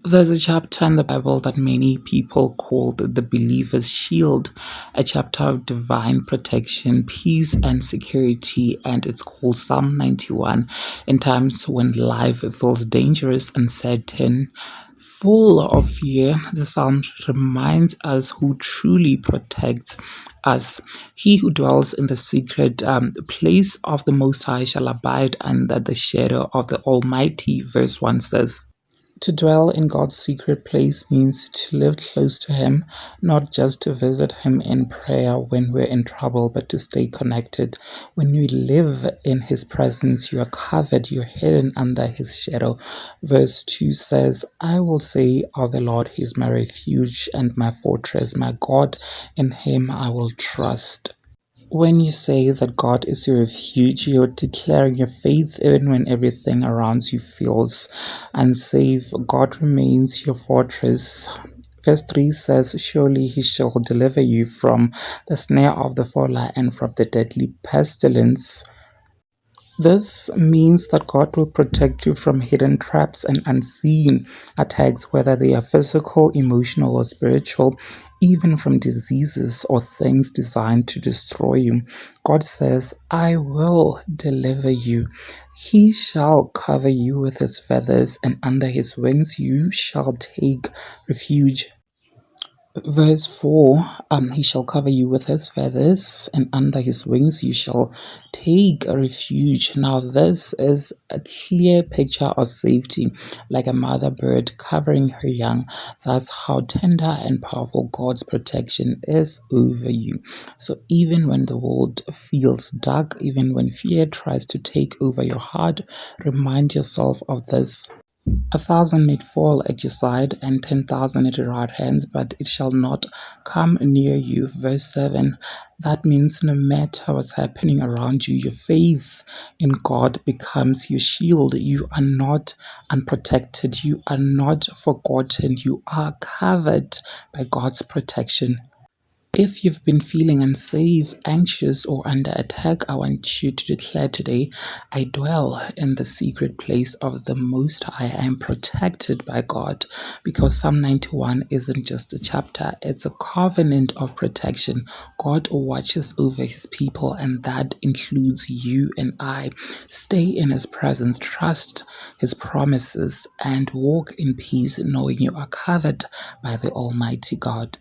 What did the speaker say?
There's a chapter in the Bible that many people call the believer's shield, a chapter of divine protection, peace, and security, and it's called Psalm 91. In times when life feels dangerous, uncertain, full of fear, the Psalm reminds us who truly protects us. He who dwells in the secret place of the Most High shall abide under the shadow of the Almighty. Verse 1 says, to dwell in God's secret place means to live close to Him, not just to visit Him in prayer when we're in trouble, but to stay connected. When you live in His presence, you are covered, you're hidden under His shadow. Verse 2 says, I will say of the Lord, He is my refuge and my fortress, my God, in Him I will trust. When you say that God is your refuge, you're declaring your faith even when everything around you feels unsafe. God remains your fortress. Verse 3 says, surely he shall deliver you from the snare of the fowler and from the deadly pestilence. This means that God will protect you from hidden traps and unseen attacks, whether they are physical, emotional, or spiritual, even from diseases or things designed to destroy you. God says, I will deliver you. He shall cover you with his feathers, and under his wings you shall take refuge. Verse 4, he shall cover you with his feathers, and under his wings you shall take a refuge. Now, this is a clear picture of safety, like a mother bird covering her young. That's how tender and powerful God's protection is over you. So, even when the world feels dark, even when fear tries to take over your heart, remind yourself of this. 1,000 may fall at your side, and 10,000 at your right hand, but it shall not come near you. Verse 7. That means no matter what's happening around you, your faith in God becomes your shield. You are not unprotected. You are not forgotten. You are covered by God's protection. If you've been feeling unsafe, anxious, or under attack, I want you to declare today, I dwell in the secret place of the Most High. I am protected by God, because Psalm 91 isn't just a chapter, it's a covenant of protection. God watches over his people, and that includes you and I. Stay in his presence, trust his promises, and walk in peace, knowing you are covered by the Almighty God.